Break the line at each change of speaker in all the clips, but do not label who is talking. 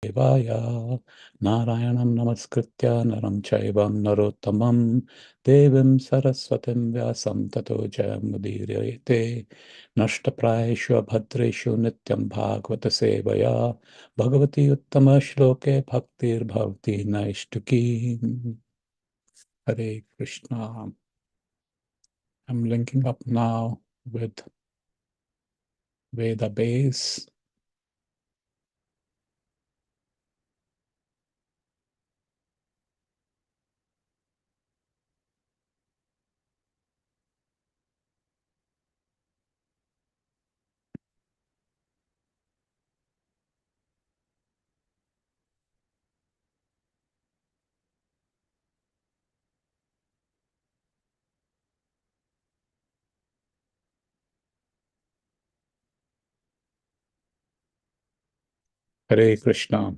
Devaya Narayanam Namaskritya Naram Chaivam Narottamam Devim Saraswatim Vyasam Tato Jayamudirayate Nashtaprayeshu Bhadreshu Nityam Bhagavata Sevaya Bhagavati Uttama Shloke Bhaktir Bhavati Naishtuki. Hare Krishna. I'm linking up now with Veda Base. Hare Krishna.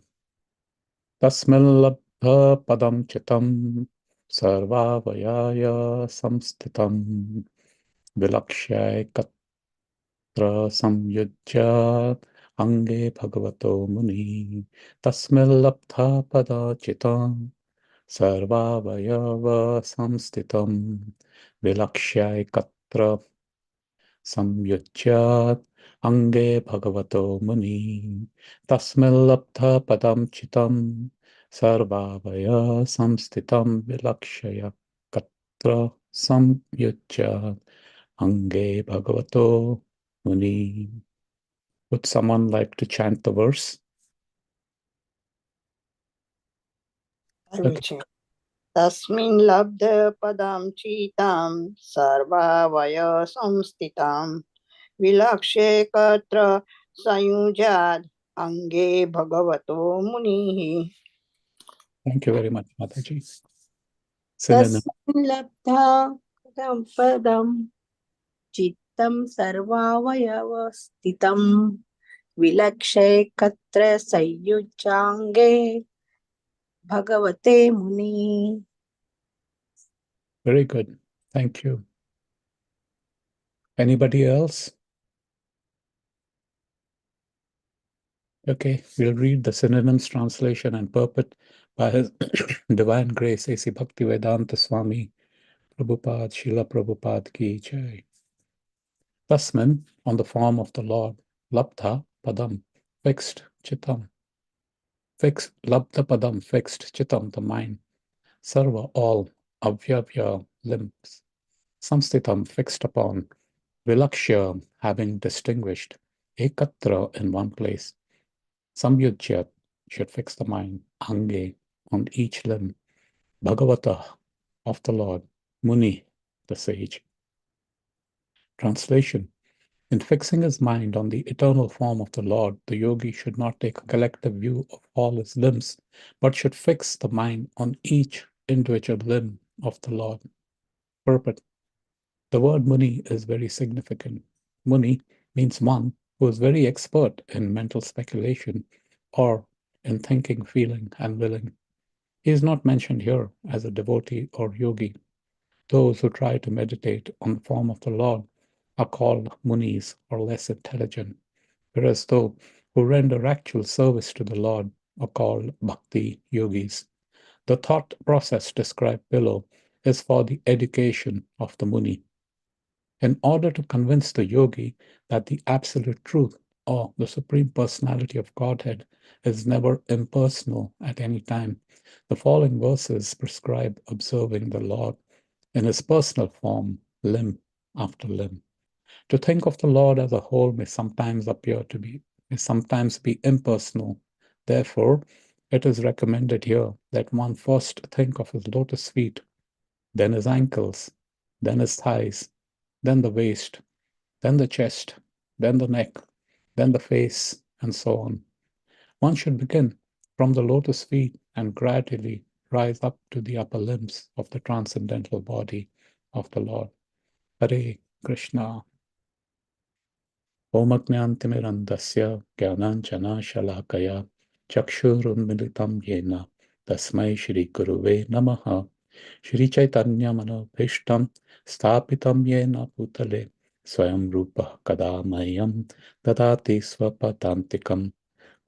Tasmillabdha padam chitam sarvavayaya samstitam vilakshay katra samyujya ange bhagavato muni. Tasmillabdha pada chitam sarvavayava samstitam vilakshay katra samyujya ange bhagavato muni. Tasmillabdha padam chitam sarvavaya samstitam vilakshaya katra samyujya ange bhagavato muni. Would someone like to chant the verse?
I will chant. Tasmin labdha padam chitam sarvavaya samstitam vilakshe katra sayujad ange bhagavato munihi.
Thank you very much, Mataji. Synonym.
Tasmin labdha padam चित्तं सर्वावयवस्थितं विलक्ष्य कत्र संयुज्याङ्गे भगवते मुनि.
Very good. Thank you. Anybody else? Okay, we'll read the synonyms, translation, and purport by His Divine Grace, A.C. Bhaktivedanta Swami Prabhupada, Srila Prabhupada Ki Jai. Tasmin, on the form of the Lord, Labdha Padam, fixed, Chitam. Fixed, Labdha Padam, fixed, Chitam, the mind. Sarva, all, Avyavya, limbs. Samstitam, fixed upon. Vilakshya, having distinguished. Ekatra, in one place. Samyujya, should fix the mind. Ange, on each limb. Bhagavata, of the Lord. Muni, the sage. Translation. In fixing his mind on the eternal form of the Lord, the yogi should not take a collective view of all his limbs, but should fix the mind on each individual limb of the Lord. Purport. The word Muni is very significant. Muni means one who is very expert in mental speculation or in thinking, feeling, and willing. He is not mentioned here as a devotee or yogi. Those who try to meditate on the form of the Lord are called Munis or less intelligent, whereas those who render actual service to the Lord are called Bhakti Yogis. The thought process described below is for the education of the Muni. In order to convince the yogi that the absolute truth or the Supreme Personality of Godhead is never impersonal at any time, the following verses prescribe observing the Lord in his personal form, limb after limb. To think of the Lord as a whole may sometimes be impersonal. Therefore, it is recommended here that one first think of his lotus feet, then his ankles, then his thighs, then the waist, then the chest, then the neck, then the face, and so on. One should begin from the lotus feet and gradually rise up to the upper limbs of the transcendental body of the Lord. Hare Krishna. Om Ajnantimirandasya Jnananjana Shalakaya Chakshurunmilitam Yena Tasmai Shri Guruve Namaha. Shri Chaitanya Manobhishtam Sthapitam Yena Bhutale Swayam Rupa Kadamayam Dadati Swapadantikam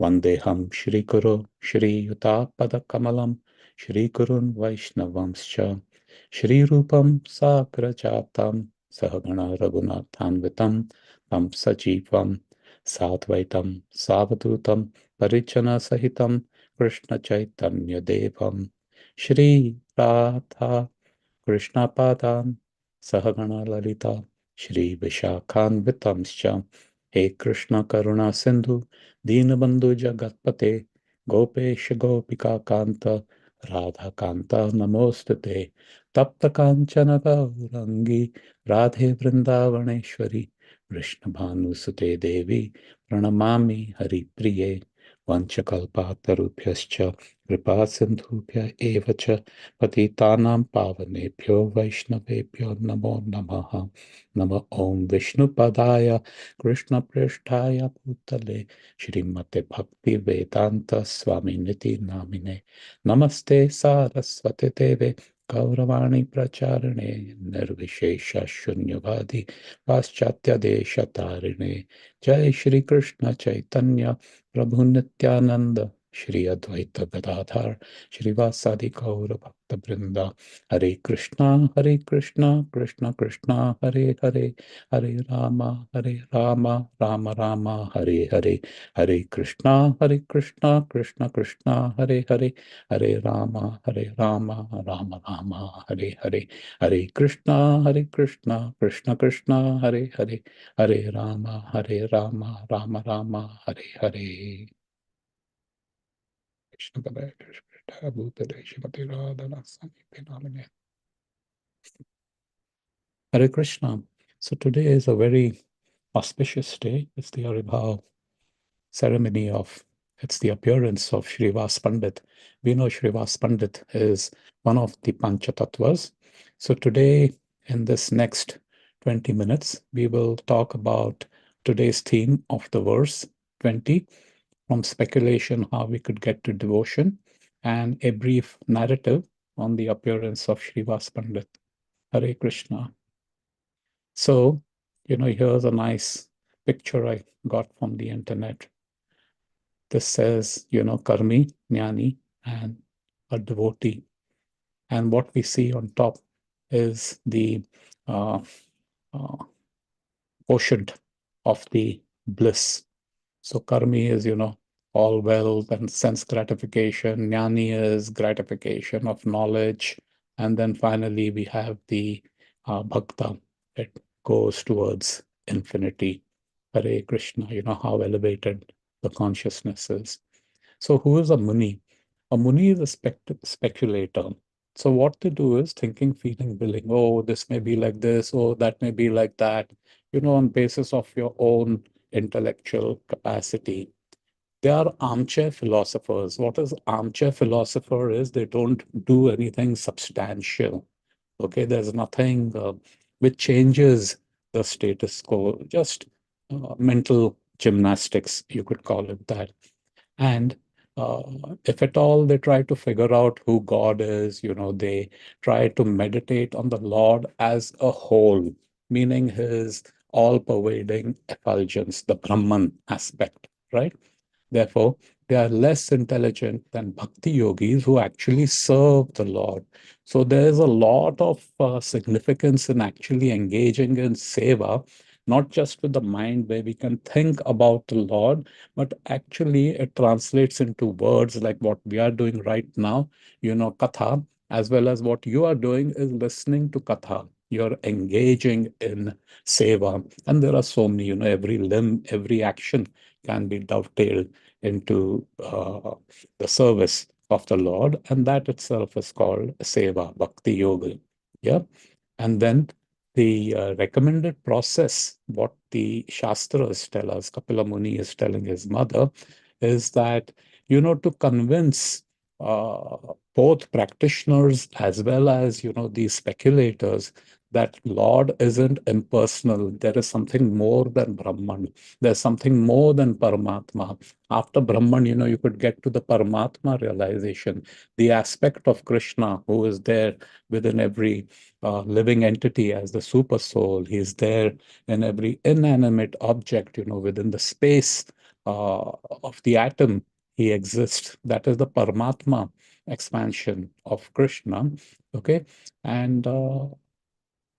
Vandeham Shri Guru Shri Yuta Pada Kamalam Shri Gurun Vaishnavamscha Shri Rupam Sagrajatam Sahagana Raghunathanvitam Tam Sajivam Sadvaitam Savadutam Parijana Sahitam Krishna Chaitanya Devam Shri Radha Krishna Padam Sahagana Lalita Shri Vishakhanvitamscha He Krishna Karuna Sindhu Deenabandhu Jagatpate Gopesh Gopika Kanta Radha Kanta Namostate Tapta Kanchana Gaurangi Radhe Vrindavaneshwari Krishna Bhanu Sute Devi Pranamami Hari Priye Vanchakalpatarubhyascha Kripa Sindhubhya Evacha पतितानां पावनेभ्यो वैष्णवेभ्यो नमो नमः नमः ॐ विष्णुपदाय कृष्णप्रेष्ठाय भूतले श्रीमते भक्ति वेदांत स्वामिनिति नामिने नमस्ते सारस्वते देवे गौरवाणी प्रचारिणे निर्विशेष शून्यवादी पाश्चात्य देश तारिणे जय श्री कृष्ण चैतन्य प्रभु नित्यानंद श्री अद्वैत गदाधर श्रीवासादि गौर भक्त वृंदा हरे Krishna Krishna Krishna Hare Hare Hare Ram Ram Hare Hare Hare Krishna Krishna Krishna Hare Hare Hare Ram Ram Hare Hare Hare Krishna Krishna Krishna Hare Hare Hare Ram Ram Hare Hare Krishna Padaya Krishna Bhutale Shrimati Radhana Samiti Namine. Hare Krishna. So today is a very auspicious day. It's the Aribhav ceremony of, it's the appearance of Srivas Pandit. We know Srivas Pandit is one of the Panchatattvas. So today, in this next 20 minutes, we will talk about today's theme of the verse 20, from speculation how we could get to devotion, and a brief narrative on the appearance of Srivas Pandit. Hare Krishna. So, here's a nice picture I got from the internet. This says, Karmi, Jnani, and a devotee. And what we see on top is the uh, uh, quotient of the bliss. So karmi is, all wealth and sense gratification. Jnani is gratification of knowledge. And then finally, we have the bhakta. It goes towards infinity. Hare Krishna, how elevated the consciousness is. So who is a muni? A muni is a speculator. So what they do is thinking, feeling, willing. Oh, this may be like this. Oh, that may be like that. On basis of your own intellectual capacity. They are armchair philosophers. What is armchair philosopher is they don't do anything substantial. Okay, there's nothing which changes the status quo, just mental gymnastics, you could call it that. And uh, if at all they try to figure out who God is, they try to meditate on the Lord as a whole, meaning his all pervading effulgence, the Brahman aspect, right? Therefore, they are less intelligent than bhakti yogis who actually serve the Lord. So there is a lot of significance in actually engaging in seva, not just with the mind where we can think about the Lord, but actually it translates into words like what we are doing right now, katha, as well as what you are doing is listening to katha. You're engaging in seva. And there are so many, every limb, every action can be dovetailed into the service of the Lord, and that itself is called seva, bhakti yoga. Yeah. And then the recommended process, what the Shastras tell us, Kapila Muni is telling his mother, is that, to convince uh, both practitioners as well as, these speculators that Lord isn't impersonal. There is something more than Brahman. There's something more than Paramatma. After Brahman, you could get to the Paramatma realization, the aspect of Krishna who is there within every living entity as the super soul. He's there in every inanimate object, within the space of the atom, he exists. That is the Paramatma expansion of Krishna. Okay. And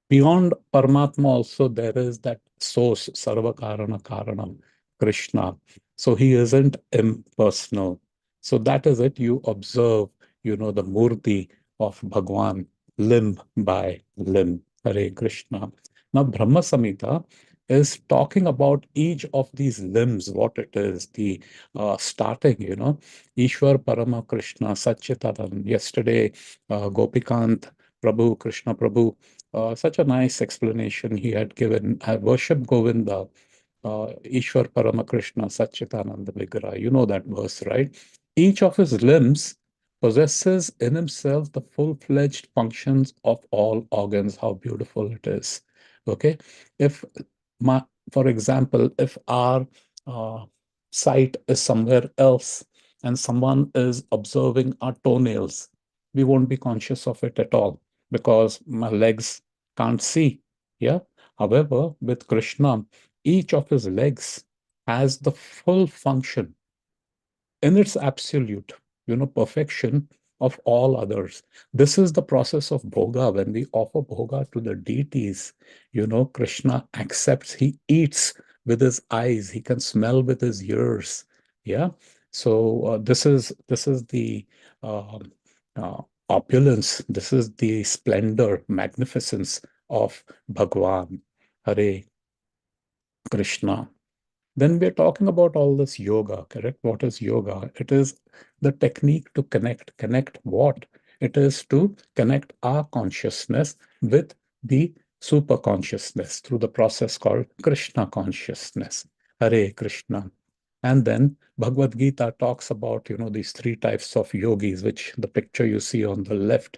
beyond Paramatma also there is that source, Sarva Karana Karanam, Krishna. So he isn't impersonal. So that is it. You observe, the Murti of Bhagwan limb by limb. Hare Krishna. Now Brahma Samhita is talking about each of these limbs, what it is, the starting, Ishwar Parama Krishna, Satchitanand. Yesterday, Gopikant Prabhu, Krishna Prabhu, such a nice explanation he had given. I worship Govinda, Ishwar Paramakrishna, Satchitananda Vigraha. You know that verse, right? Each of his limbs possesses in himself the full-fledged functions of all organs. How beautiful it is. Okay. If my, for example, if our uh, sight is somewhere else and someone is observing our toenails, we won't be conscious of it at all because my legs can't see. Yeah. However, with Krishna, each of his legs has the full function in its absolute, perfection of all others. This is the process of bhoga. When we offer bhoga to the deities, Krishna accepts, he eats with his eyes, he can smell with his ears. Yeah. So this is the um, opulence, this is the splendor, magnificence of Bhagwan. Hare Krishna. Then we're talking about all this yoga, correct? What is yoga? It is the technique to connect. Connect what? It is to connect our consciousness with the super consciousness through the process called Krishna consciousness. Hare Krishna. And then Bhagavad Gita talks about, these three types of yogis, which the picture you see on the left.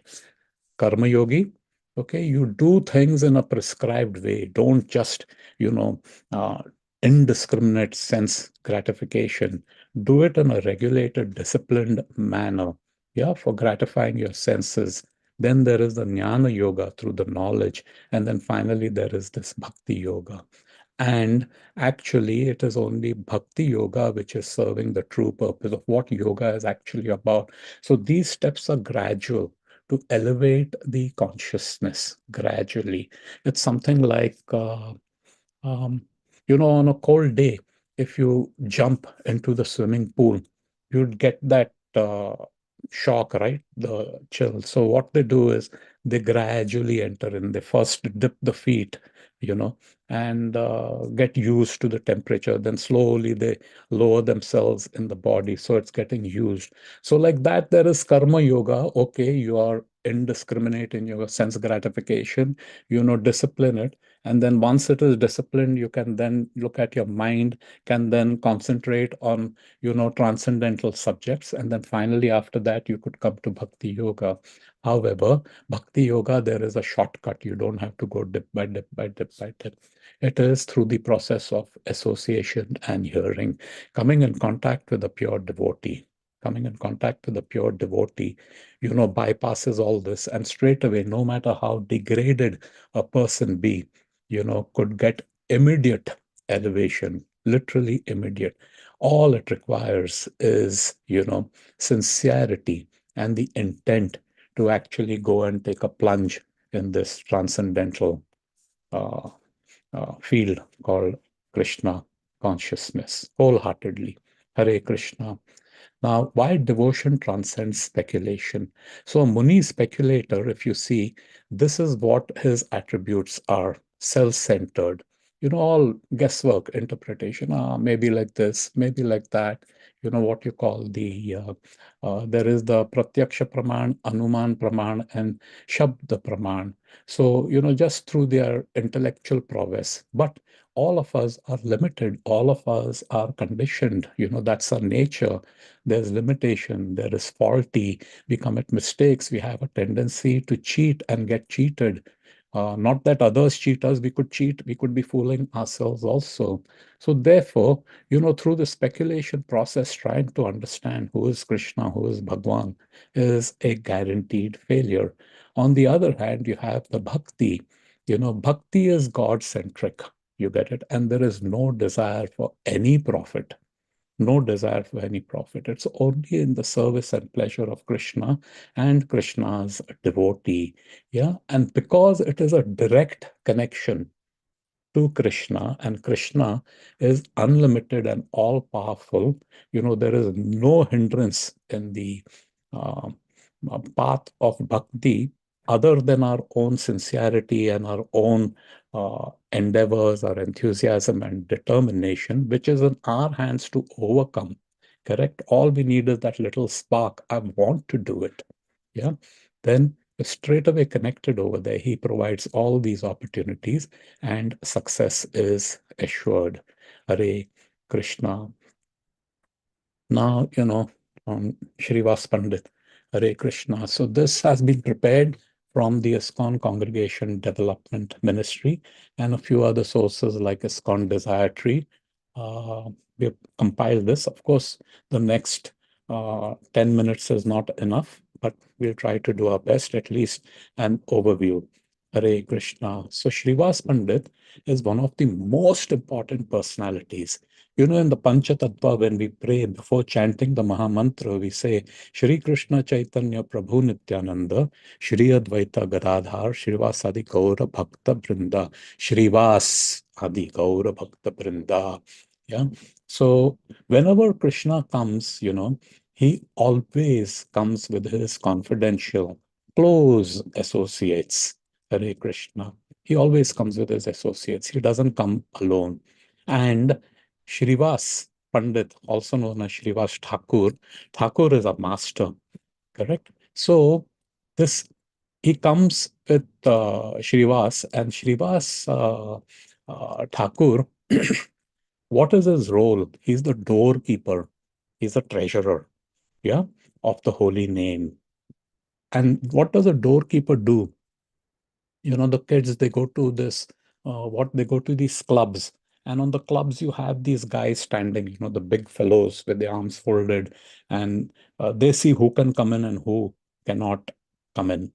Karma yogi, okay, you do things in a prescribed way. Don't just, you know, uh, indiscriminate sense gratification. Do it in a regulated, disciplined manner, yeah, for gratifying your senses. Then there is the jnana yoga through the knowledge. And then finally, there is this bhakti yoga. And actually, it is only bhakti yoga which is serving the true purpose of what yoga is actually about. So these steps are gradual to elevate the consciousness gradually. It's something like um, on a cold day, if you jump into the swimming pool, you'd get that shock, right? The chill. So what they do is they gradually enter in. They first dip the feet, and get used to the temperature. Then slowly they lower themselves in the body. So it's getting used. So like that, there is karma yoga. Okay, you are indiscriminate in your sense gratification, discipline it, and then once it is disciplined, you can then look at your mind, can then concentrate on, transcendental subjects. And then finally, after that, you could come to Bhakti Yoga. However, Bhakti Yoga, there is a shortcut. You don't have to go dip by dip by dip by dip. It is through the process of association and hearing, coming in contact with a pure devotee. Coming in contact with a pure devotee, bypasses all this. And straight away, no matter how degraded a person be, could get immediate elevation, literally immediate. All it requires is, sincerity and the intent to actually go and take a plunge in this transcendental uh, field called Krishna consciousness wholeheartedly. Hare Krishna. Now, why devotion transcends speculation? So, a Muni speculator, if you see, this is what his attributes are: self centered, all guesswork, interpretation, maybe like this, maybe like that. What you call there is the Pratyaksha Praman, Anuman Praman, and Shabda Praman. So, just through their intellectual prowess. But all of us are limited, all of us are conditioned, that's our nature. There's limitation, there is faulty, we commit mistakes, we have a tendency to cheat and get cheated. Not that others cheat us, we could cheat, we could be fooling ourselves also. So therefore, through the speculation process, trying to understand who is Krishna, who is Bhagwan, is a guaranteed failure. On the other hand, you have the bhakti. Bhakti is God-centric. You get it? And there is no desire for any profit. no desire for any profit. It's only in the service and pleasure of Krishna and Krishna's devotee. Yeah. And because it is a direct connection to Krishna, and Krishna is unlimited and all powerful, there is no hindrance in the uh, path of bhakti other than our own sincerity and our own endeavors, our enthusiasm and determination, which is in our hands to overcome. Correct? All we need is that little spark. I want to do it. Yeah. Then straight away connected over there. He provides all these opportunities and success is assured. Hare Krishna. Now, Srivas Pandit, Hare Krishna. So this has been prepared from the ISKCON Congregation Development Ministry and a few other sources like ISKCON Desire Tree. We have compiled this. Of course, the next 10 minutes is not enough, but we'll try to do our best, at least an overview. Hare Krishna. So Srivas Pandit is one of the most important personalities. In the Panchatattva, when we pray before chanting the Mahamantra, we say, Shri Krishna Chaitanya Prabhu Nityananda, Shri Advaita Gadadhar, Shrivas Adi Gaura Bhakta Brinda, Shrivas Adi Gaura Bhakta Brinda. Yeah. So whenever Krishna comes, he always comes with his confidential, close associates. Hare Krishna. He always comes with his associates. He doesn't come alone. And Shrivas Pandit, also known as Shrivas Thakur. Thakur is a master, correct? So this he comes with Shrivas, and Shrivas Thakur. What is his role? He's the doorkeeper. He's a treasurer, yeah, of the holy name. And what does a doorkeeper do? The kids, they go to this they go to these clubs, and on the clubs you have these guys standing, the big fellows with the arms folded, and they see who can come in and who cannot come in.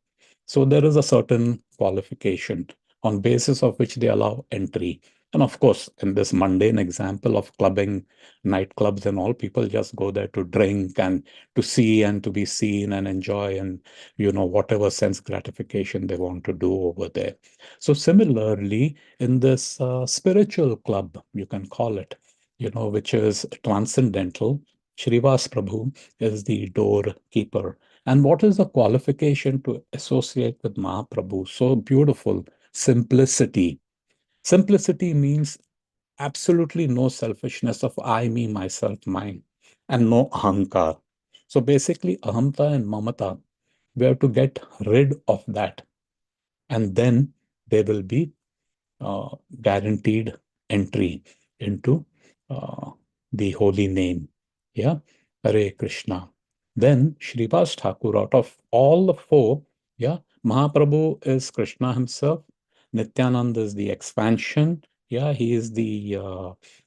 So there is a certain qualification on basis of which they allow entry. And of course, in this mundane example of clubbing, nightclubs and all, people just go there to drink and to see and to be seen and enjoy, and whatever sense gratification they want to do over there. So similarly, in this spiritual club, you can call it, which is transcendental, Shrivas Prabhu is the doorkeeper. And what is the qualification to associate with Mahaprabhu? So beautiful. Simplicity. Simplicity means absolutely no selfishness of I, me, myself, mine, and no ahankar. So basically, ahamta and mamata, we have to get rid of that. And then there will be guaranteed entry into uh, the holy name. Yeah, Hare Krishna. Then Shrivas Thakur, out of all the four, yeah, Mahaprabhu is Krishna himself. Nityananda is the expansion. Yeah, he is the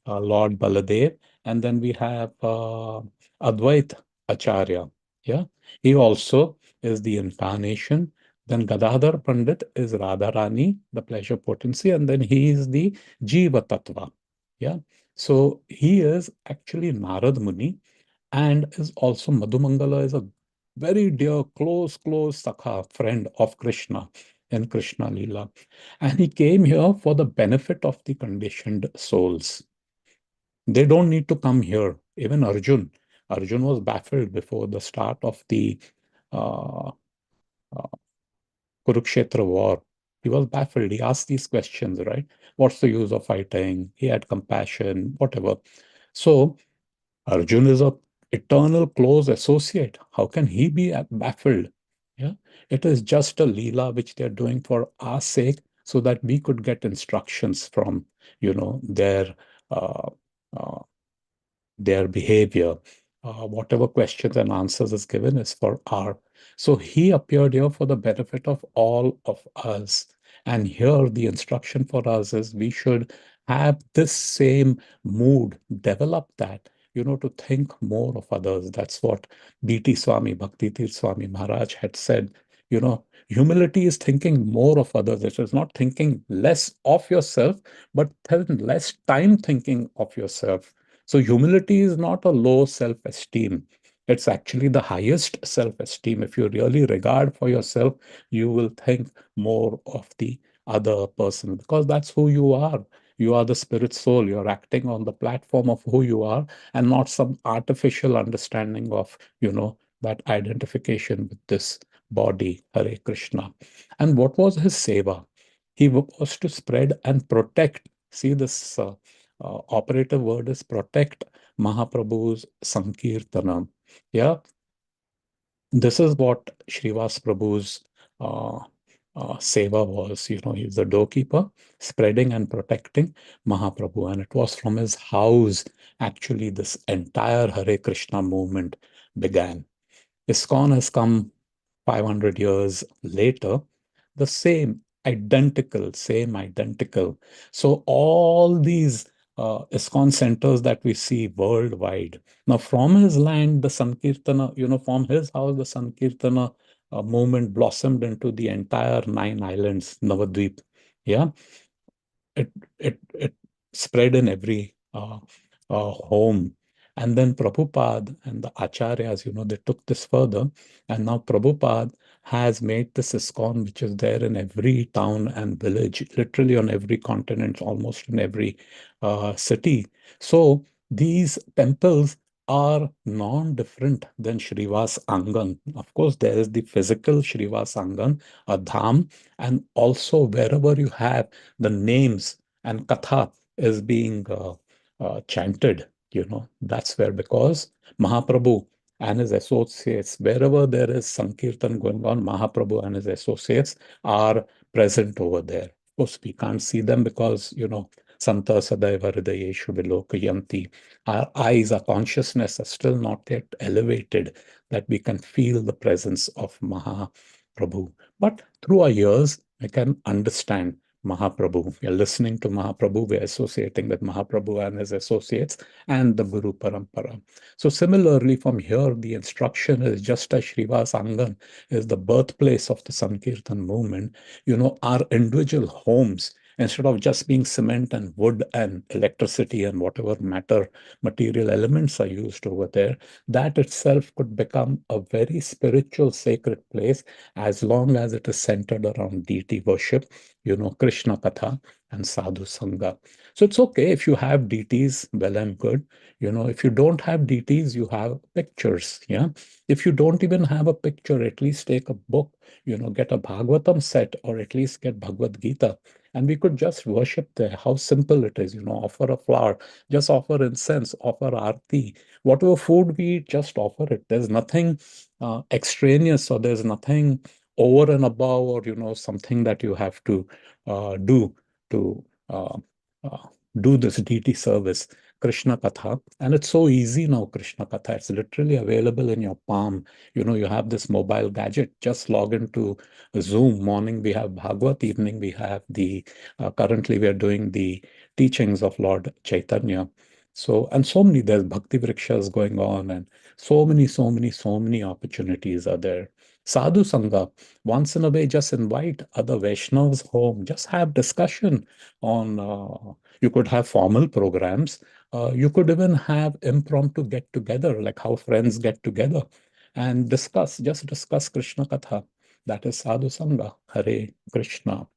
Lord Baladev. And then we have Advait Acharya. Yeah, he also is the incarnation. Then Gadadhar Pandit is Radharani, the pleasure potency, and then he is the Jiva Tattva. Yeah. So he is actually Narad Muni and is also Madhumangala is a very dear, close Sakha friend of Krishna in Krishna Lila. And he came here for the benefit of the conditioned souls. They don't need to come here. Even Arjun was baffled before the start of the uh, uh, Kurukshetra war. He was baffled. He asked these questions, right? What's the use of fighting? He had compassion, whatever. So Arjun is a eternal close associate. How can he be baffled? Yeah, it is just a leela which they are doing for our sake, so that we could get instructions from, their uh, uh, their behavior. Whatever questions and answers is given is for our. So he appeared here for the benefit of all of us. And here the instruction for us is we should have this same mood, develop that, to think more of others. That's what B.T. Swami, Bhakti Tirth Swami Maharaj had said. Humility is thinking more of others. It is not thinking less of yourself, but less time thinking of yourself. So humility is not a low self-esteem. It's actually the highest self-esteem. If you really regard for yourself, you will think more of the other person because that's who you are. You are the spirit soul. You're acting on the platform of who you are and not some artificial understanding of, that identification with this body, Hare Krishna. And what was his seva? He was to spread and protect. See, this operative word is protect Mahaprabhu's Sankirtanam. Yeah, this is what Srivas Prabhu's uh, seva was. He's the doorkeeper, spreading and protecting Mahaprabhu. And it was from his house, actually, this entire Hare Krishna movement began. ISKCON has come 500 years later, the same identical. So all these ISKCON centers that we see worldwide. Now, from his land, the Sankirtana, from his house, the Sankirtana movement blossomed into the entire 9 islands, Navadvip. Yeah, it spread in every home. And then Prabhupada and the Acharyas, they took this further. And now Prabhupada has made this ISKCON, which is there in every town and village, literally on every continent, almost in every city. So these temples are non-different than Srivas Angan. Of course, there is the physical Srivas Angan, a dham, and also wherever you have the names and katha is being chanted, that's where, because Mahaprabhu and his associates, wherever there is Sankirtan going on, Mahaprabhu and his associates are present over there. Of course, we can't see them because, Santa Sadaiva Hridayeshu Vilokayanti. Our eyes, our consciousness are still not yet elevated that we can feel the presence of Mahaprabhu. But through our ears, I can understand Mahaprabhu. We are listening to Mahaprabhu, we are associating with Mahaprabhu and his associates and the Guru Parampara. So similarly, from here, the instruction is just as Srivas Angan is the birthplace of the Sankirtan movement, our individual homes, instead of just being cement and wood and electricity and whatever material elements are used over there, that itself could become a very spiritual, sacred place as long as it is centered around deity worship, Krishna Katha and Sadhu Sangha. So it's okay if you have deities, well and good. If you don't have deities, you have pictures. Yeah. If you don't even have a picture, at least take a book, get a Bhagavatam set or at least get Bhagavad Gita. And we could just worship there. How simple it is, offer a flower, just offer incense, offer arti. Whatever food we eat, just offer it. There's nothing extraneous or there's nothing over and above or something that you have to do to uh, do this deity service. Krishna Katha, and it's so easy now. Krishna Katha, it's literally available in your palm. You have this mobile gadget, just log into Zoom. Morning we have Bhagavad, evening we have the currently we are doing the teachings of Lord Chaitanya. So, and so many, there's bhakti vrikshas going on, and so many opportunities are there. Sadhu Sangha, once in a way, just invite other Vaishnavas home, just have discussion on, you could have formal programs. You could even have impromptu get together, like how friends get together and just discuss Krishna Katha. That is Sadhu Sangha, Hare Krishna.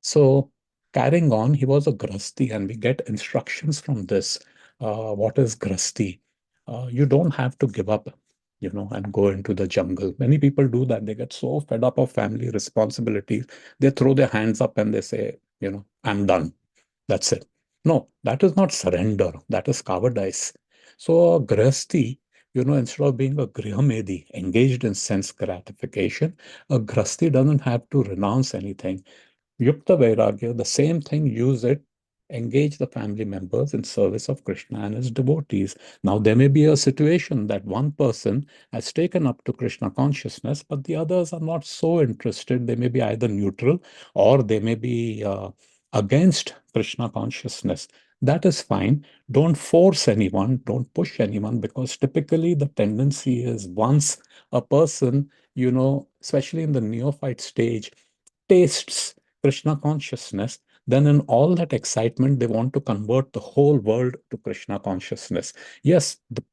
So carrying on, he was a grasti, and we get instructions from this. What is grasti? You don't have to give up, and go into the jungle. Many people do that. They get so fed up of family responsibilities, they throw their hands up and they say, I'm done. That's it. No, that is not surrender. That is cowardice. So a grasti, instead of being a grihamedi, engaged in sense gratification, a grasti doesn't have to renounce anything. Yukta Vairagya, the same thing, use it, engage the family members in service of Krishna and his devotees. Now, there may be a situation that one person has taken up to Krishna consciousness, but the others are not so interested. They may be either neutral or they may be against Krishna consciousness. That is fine. Don't force anyone, don't push anyone, because typically the tendency is once a person, especially in the neophyte stage, tastes Krishna consciousness, Then, in all that excitement, they want to convert the whole world to Krishna consciousness. Yes, the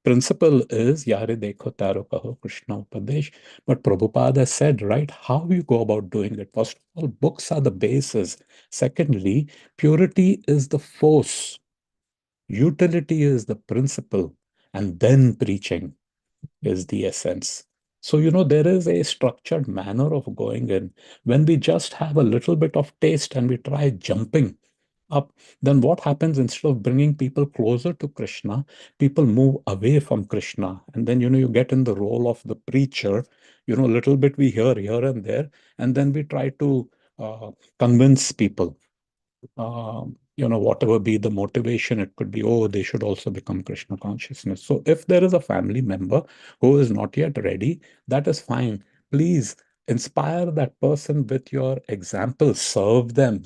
principle is Yare Dekho Taro Kaho Krishna Upadesh. But Prabhupada has said, right, how you go about doing it. First of all, books are the basis. Secondly, purity is the force, utility is the principle, and then preaching is the essence. So, there is a structured manner of going in. When we just have a little bit of taste and we try jumping up, then what happens instead of bringing people closer to Krishna, people move away from Krishna. And then, you get in the role of the preacher, a little bit we hear here and there, and then we try to convince people whatever be the motivation, it could be, oh, they should also become Krishna consciousness. So if there is a family member who is not yet ready, that is fine. Please inspire that person with your example. Serve them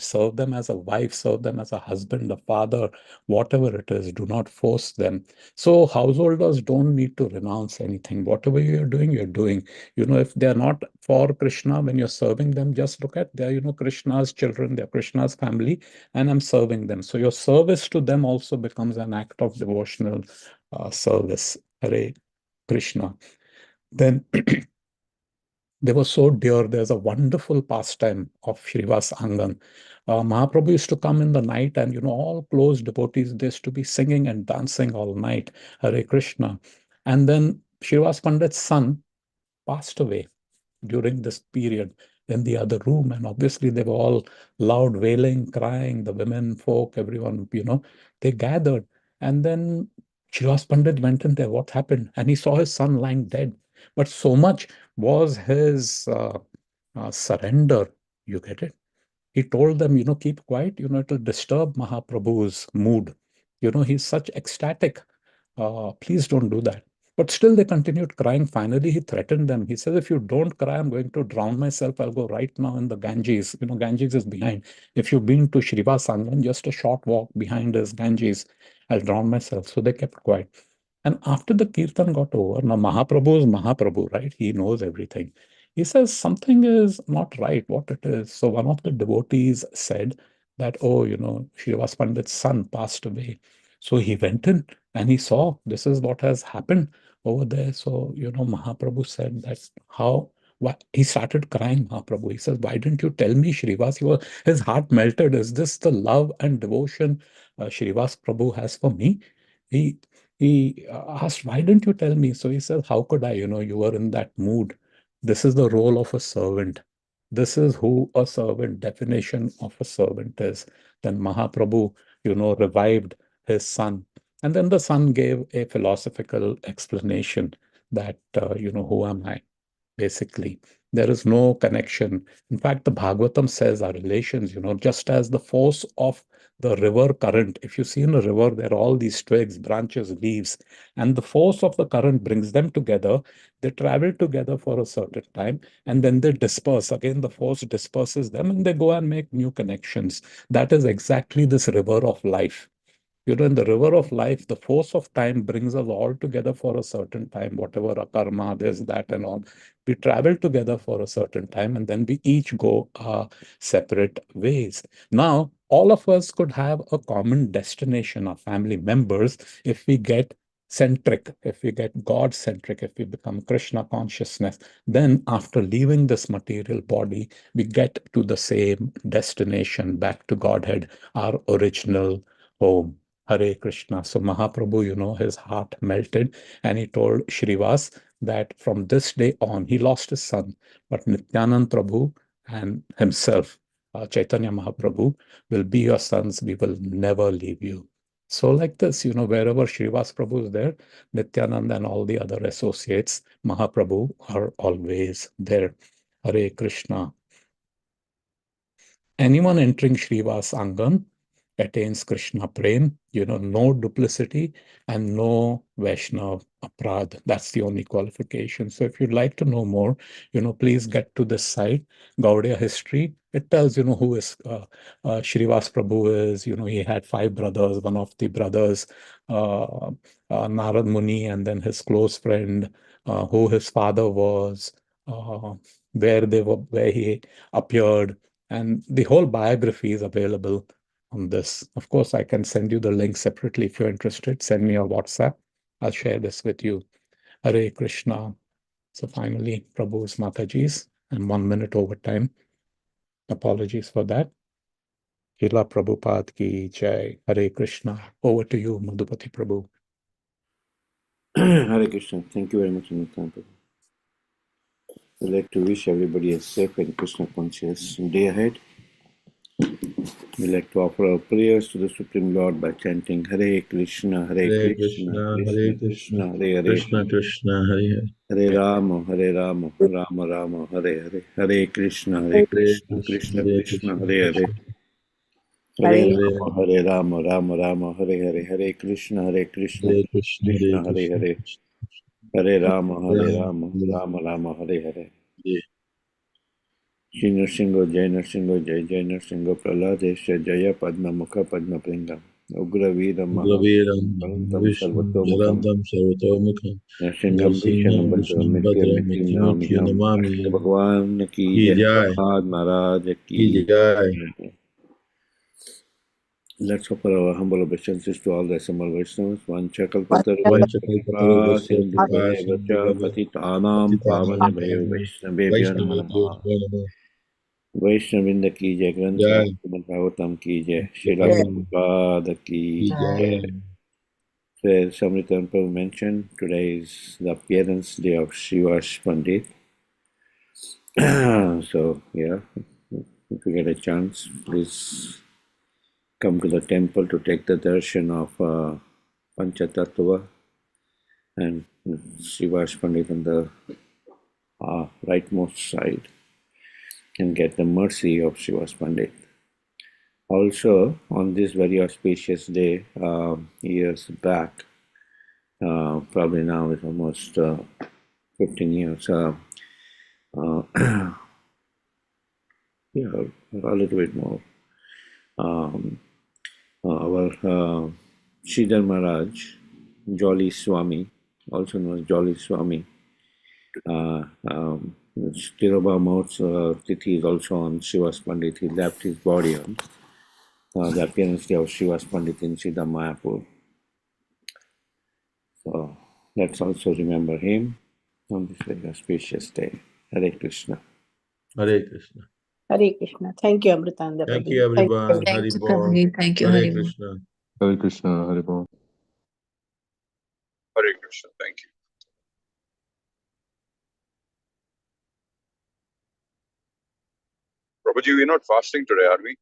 as a wife, serve them as a husband, a father, whatever it is. Do not force them. So householders don't need to renounce anything. Whatever you're doing, you're doing. If they're not for Krishna, when you're serving them, just look at they're, Krishna's children, they're Krishna's family, and I'm serving them. So your service to them also becomes an act of devotional service. Hare Krishna. Then they were so dear. There's a wonderful pastime of Srivas Angan. Mahaprabhu used to come in the night, and all close devotees, they used to be singing and dancing all night. Hare Krishna. And then Srivas Pandit's son passed away during this period in the other room. And obviously, they were all loud wailing, crying, the women folk, everyone, they gathered. And then Srivas Pandit went in there. What happened? And he saw his son lying dead. But so much was his surrender. You get it? He told them, keep quiet, it'll disturb Mahaprabhu's mood. He's such ecstatic. Please don't do that. But still, they continued crying. Finally, he threatened them. He said, if you don't cry, I'm going to drown myself. I'll go right now in the Ganges. Ganges is behind. If you've been to Srivasangan, just a short walk behind is Ganges. I'll drown myself. So they kept quiet. And after the kirtan got over, now Mahaprabhu is Mahaprabhu, right? He knows everything. He says something is not right, what it is. So one of the devotees said that, oh, Srivas Pandit's son passed away. So he went in and he saw this is what has happened over there. So, Mahaprabhu said that how, why, he started crying, Mahaprabhu. He says, why didn't you tell me, Srivas? His heart melted. Is this the love and devotion Srivas Prabhu has for me? He he asked, why didn't you tell me? So he said, how could I? You were in that mood. This is the role of a servant. This is who a servant, definition of a servant is. Then Mahaprabhu, revived his son. And then the son gave a philosophical explanation that, who am I? Basically, there is no connection. In fact, the Bhagavatam says our relations, just as the force of the river current. If you see in a river, there are all these twigs, branches, leaves, and the force of the current brings them together. They travel together for a certain time, and then they disperse. Again, the force disperses them, and they go and make new connections. That is exactly this river of life. In the river of life, the force of time brings us all together for a certain time, whatever a karma, this, that, and all. We travel together for a certain time, and then we each go our separate ways. Now, all of us could have a common destination, our family members, if we get centric, if we get God centric, if we become Krishna consciousness, then after leaving this material body, we get to the same destination, back to Godhead, our original home. Hare Krishna. So Mahaprabhu, his heart melted and he told Shrivas that from this day on, he lost his son, but Nityanand Prabhu and himself, Chaitanya Mahaprabhu, will be your sons. We will never leave you. So like this, wherever Srivas Prabhu is there, Nityanand and all the other associates, Mahaprabhu are always there. Hare Krishna. Anyone entering Srivas Angan attains Krishna Prem, no duplicity and no Vaishnav Aprad. That's the only qualification. So if you'd like to know more, please get to this site, Gaudiya History. It tells, who is Srivas Prabhu is. He had five brothers. One of the brothers, Narad Muni, and then his close friend, who his father was, where he appeared, And the whole biography is available on this. Of course, I can send you the link separately if you're interested. Send me a WhatsApp. I'll share this with you. Hare Krishna. So finally, Prabhu's Mataji's and 1 minute over time. Apologies for that. Srila Prabhupada ki jai. Hare Krishna. Over to you, Madhupati Prabhu.
Hare Krishna. Thank you very much, Ananthan. I'd like to wish everybody a safe and Krishna conscious day ahead. We'd like to offer our prayers to the Supreme Lord by chanting Hare Krishna, Hare
Hare
Krishna,
Krishna,
Krishna
Hare
Krishna,
Krishna,
Hare Hare,
Krishna Krishna, Hare
Hare Rama, Hare Rama, Rama Rama, Hare Hare, Hare Krishna, Hare
Hare,
Krishna, Krishna
Hare
Krishna,
Krishna,
Hare Hare,
Krishna
Hare
Hare
Hare,
Rama, Hare Rama, Rama Rama, Hare Hare, Hare Krishna, Krishna
Hare Krishna, Hare
Krishna, Hare
Krishna,
Hare,
Krishna
Hare Rama, Hare
Ram,
Rama,
Hare
Rama Rama, Hare Hare.
Hare.
Shri Nrsingo, Jai Nrsingo, Jai Jai Nrsingo, Praladesha, Jaya Padma Mukha Padma Pringam, Ugra Veera Maha
Graveram,
Bharantam
Vishnu,
Sarvatomukam,
Jarandam, Sarvatomukha,
Nrsingham
Narsingham,
Bhishana Bhadra,
Vishnu
Mrityu
Bhadra,
Mrityu
Mrityu Mrityu
Namiham, Ashta
Namami,
Bhagwan Ki
Ki
Jai,
Jai,
Prabhupada Maharaj
Ki
Ki
Jai.
Jai. Let's offer our humble obeisances to all the assembled Vaishnavas. Vancha kalpataru, kripa
Vanchakalpatarubhasya
sindhu
kripa
vacha
sindhuvaya
patitanam
patitanam
pavanebhayo
pavanam
Vaishnavebhyo namo
Vaishnavebhyo
namaha.
namo namo.
वैष्णविंद की जय, ग्रंथ
Jai,
Shrimad Bhagavatam की जय, Srila
Jai.
Jai,
Prabhupada की
Ki
जय.
Jai.
So as Samritan Prabhu mentioned, today is the appearance day of Shivash Pandit. So yeah, if you get a chance, please come to the temple to take the darshan of Panchatattva and Shivash Pandit on the rightmost side and get the mercy of Shivash Pandit. Also, on this very auspicious day, years back, probably now it's almost 15 years, yeah, a little bit more. Our Sridhar Maharaj, Jolly Swami, also known as Jolly Swami, Tiruba Maut's Tithi is also on Shivas Pandit. He left his body on the appearance day of Shivas Pandit in Siddha Mayapur. So let's also remember him on this very auspicious day. Hare Krishna.
Hare Krishna.
Hare Krishna. Thank you, Amritanda
Thank
Prabhu.
you everyone.
Thank
Hari
you,
Bol.
Prabhuji. Thank you,
Hare
Hari Bol.
Krishna.
Hare Krishna, Hare Bol.
Hare Krishna. Thank you. Prabhuji, we're not fasting today, are we?